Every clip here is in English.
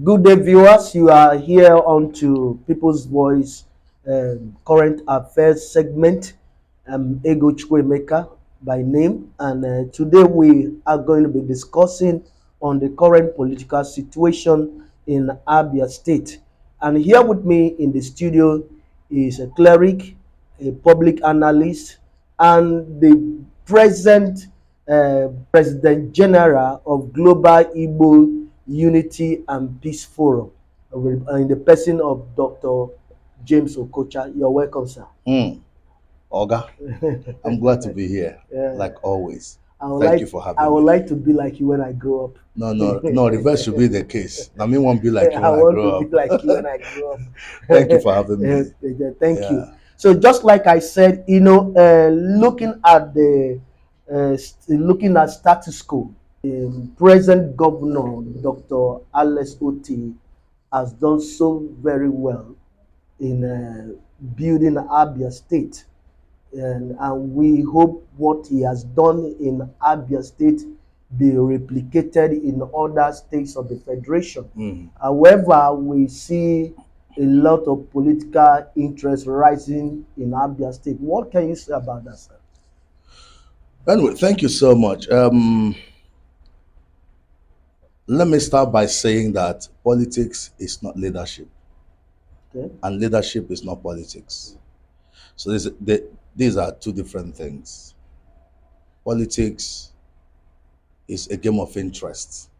Good day, viewers. You are here on to People's Voice Current Affairs segment. I'm Ego Chukwemeka by name, and today we are going to be discussing on the current political situation in Abia State. And here with me in the studio is a cleric, a public analyst, and the present President General of Global Igbo Unity and Peace Forum, in the person of Dr. James Okocha. You're welcome, sir. Oga, I'm glad to be here, like always. Thank you for having me. I would me. like to be like you when I grow up. No, reverse should be the case. I mean, won't be like you I when I want grow to up. be like you when I grow up. Thank you for having me. Thank you. So just like I said, looking at status quo, present governor Dr. Alex Oti has done so very well in building Abia State, and we hope what he has done in Abia State be replicated in other states of the federation. However, we see a lot of political interest rising in Abia State. What can you say about that, sir? Anyway, thank you so much. Let me start by saying that politics is not leadership, and leadership is not politics. So these are two different things. Politics is a game of interest.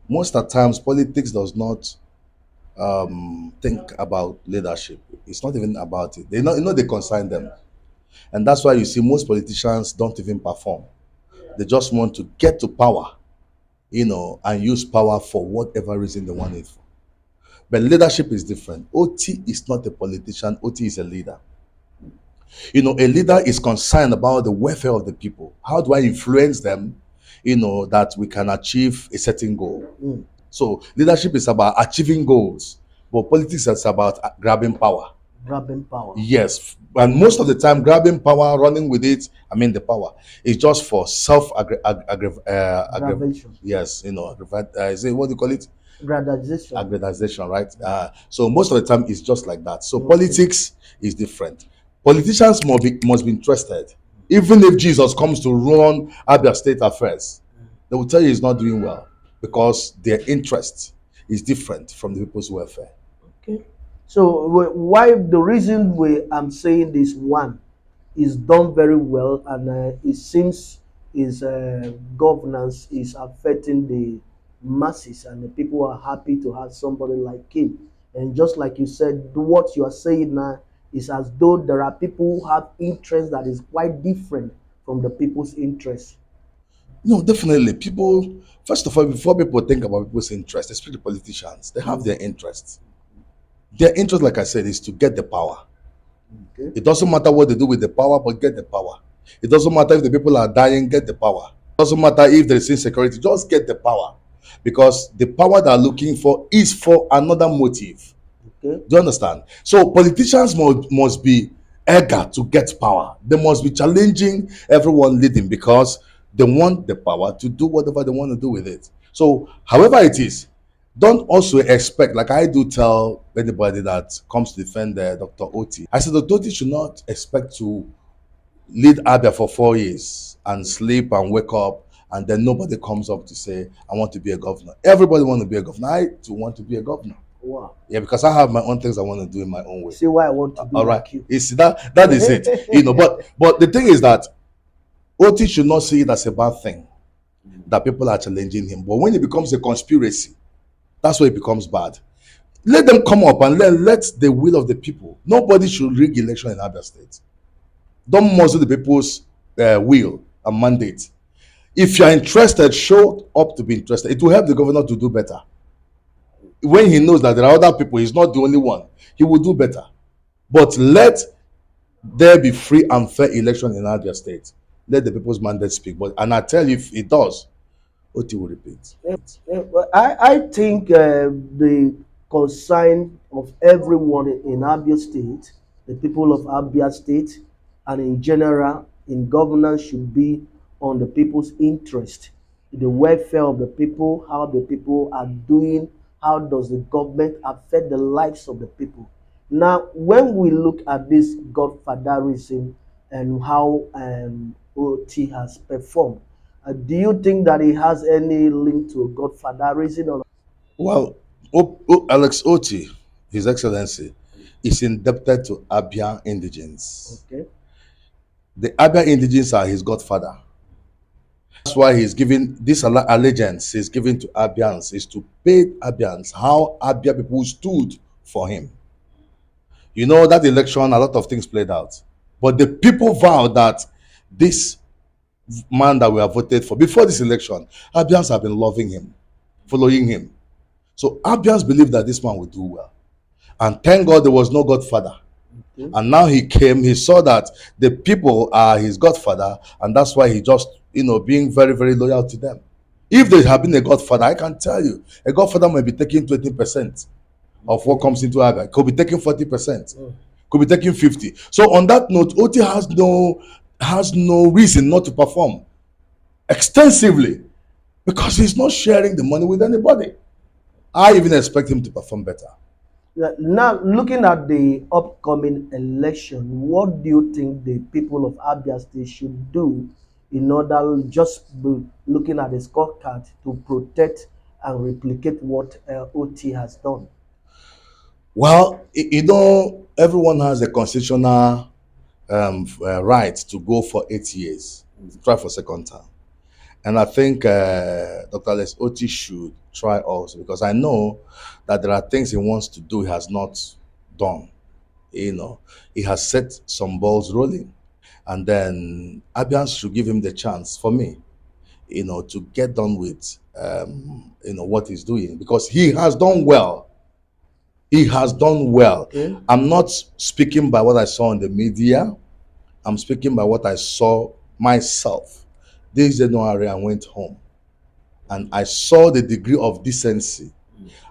Most of the times, politics does not think about leadership. It's not even about it. They consign them. And that's why you see most politicians don't even perform. They just want to get to power, and use power for whatever reason they want it for. But leadership is different. OT is not a politician, OT is a leader. A leader is concerned about the welfare of the people. How do I influence them, that we can achieve a certain goal? So leadership is about achieving goals, but politics is about grabbing power. Grabbing power. Yes, and most of the time, grabbing power, running with it, the power is just for Aggravation. Yes, is it, what do you call it? Gradization. Aggrandization, right? So most of the time, it's just like that. So politics is different. Politicians must be interested. Even if Jesus comes to run Abia State affairs, they will tell you he's not doing well because their interest is different from the people's welfare. Okay. So why the reason I'm saying this, one is done very well, and it seems his governance is affecting the masses, and the people are happy to have somebody like him. And just like you said, what you are saying now is as though there are people who have interest that is quite different from the people's interest. No, definitely. People, first of all, before people think about people's interest, especially politicians, they have their interests. Their interest, like I said, is to get the power. Okay. It doesn't matter what they do with the power, but get the power. It doesn't matter if the people are dying, get the power. It doesn't matter if there is insecurity, just get the power. Because the power they're looking for is for another motive. Okay. Do you understand? So politicians must be eager to get power. They must be challenging everyone leading because they want the power to do whatever they want to do with it. So, however it is, don't also expect, like I do tell anybody that comes to defend Dr. Oti, I said Dr. Oti should not expect to lead Abia for 4 years and sleep and wake up and then nobody comes up to say, I want to be a governor. Everybody want to be a governor. I too want to be a governor. Wow. Yeah, because I have my own things I want to do in my own way. See why I want to be like you. You see, that is it. But the thing is that Oti should not see it as a bad thing that people are challenging him. But when it becomes a conspiracy, that's where it becomes bad. Let them come up and let the will of the people. Nobody should rig election in Abia State. Don't muzzle the people's will and mandate. If you're interested, show up to be interested. It will help the governor to do better. When he knows that there are other people, he's not the only one, he will do better. But let there be free and fair election in Abia State. Let the people's mandate speak. And I tell you, if it does, Oti will repeat. I think the concern of everyone in Abia State, the people of Abia State, and in general in governance should be on the people's interest, the welfare of the people, how the people are doing how does the government affect the lives of the people? Now, when we look at this godfatherism and how OT has performed, do you think that it has any link to godfatherism? Or Well, Alex Oti, His Excellency, is indebted to Abia indigenes. okay, The Abia indigenes are his godfather. That's why he's giving this allegiance he's giving to Abians is to pay Abians how Abia people stood for him. You know, that election, a lot of things played out. But the people vowed that this man that we have voted for before this election, Abians have been loving him, following him. So Abians believed that this man would do well. And thank God there was no godfather. okay, And now he came, he saw that the people are his godfather, and that's why he just, being very, very loyal to them. If there had been a godfather, I can tell you, a godfather might be taking 20% of what comes into Abia. Could be taking 40%, could be taking 50. So on that note, Oti has no reason not to perform extensively because he's not sharing the money with anybody. I even expect him to perform better. now, looking at the upcoming election, what do you think the people of Abia State should do in order just be looking at the scorecard to protect and replicate what OT has done? Well, everyone has a constitutional right to go for 8 years, try for second term. And I think Dr. Les Oti should try also because I know that there are things he wants to do he has not done. He has set some balls rolling. And then Abians should give him the chance for me, to get done with, what he's doing because he has done well. He has done well. Okay. I'm not speaking by what I saw in the media. I'm speaking by what I saw myself. This January, I went home and I saw the degree of decency.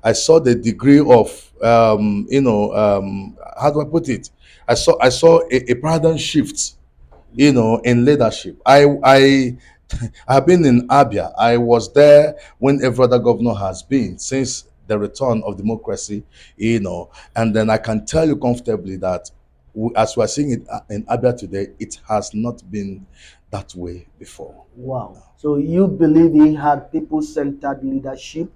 I saw the degree of, how do I put it? I saw a paradigm shift, in leadership. I have been in Abia. I was there when every other governor has been since the return of democracy, and then I can tell you comfortably that as we are seeing it in Abia today, it has not been that way before. Wow. So you believe he had people-centered leadership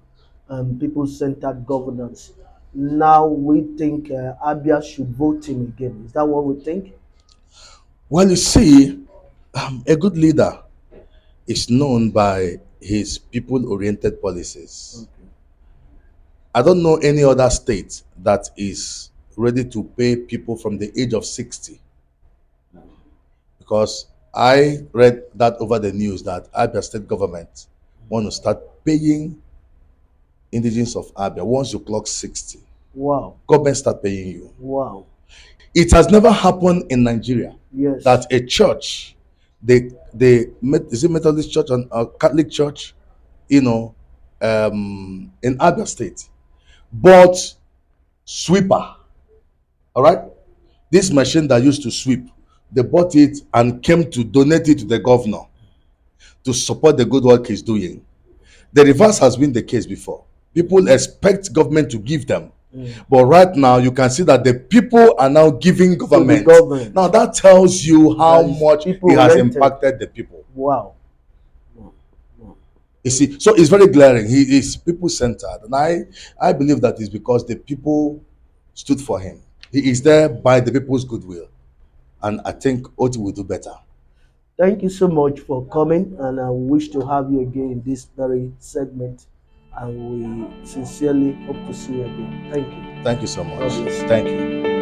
and people-centered governance. Now we think Abia should vote him again. Is that what we think? Well, you see, a good leader is known by his people-oriented policies. Okay. I don't know any other state that is ready to pay people from the age of 60 because I read that over the news that Abia state government want to start paying indigenes of Abia once you clock 60. Wow. Government start paying you. Wow. It has never happened in Nigeria Yes. that a church, is it Methodist church and Catholic church, in Abia state, bought sweeper. All right, this machine that used to sweep, they bought it and came to donate it to the governor to support the good work he's doing. The reverse has been the case before. People expect government to give them. But right now, you can see that the people are now giving government. government. Now, that tells you how That is much it has people-oriented. impacted the people. Wow. Wow. Wow. You see, so it's very glaring. He is people-centered. And I believe that is because the people stood for him. He is there by the people's goodwill. And I think Oti will do better. Thank you so much for coming, and I wish to have you again in this very segment. And we sincerely hope to see you again. Thank you. Thank you so much. God bless you. Thank you.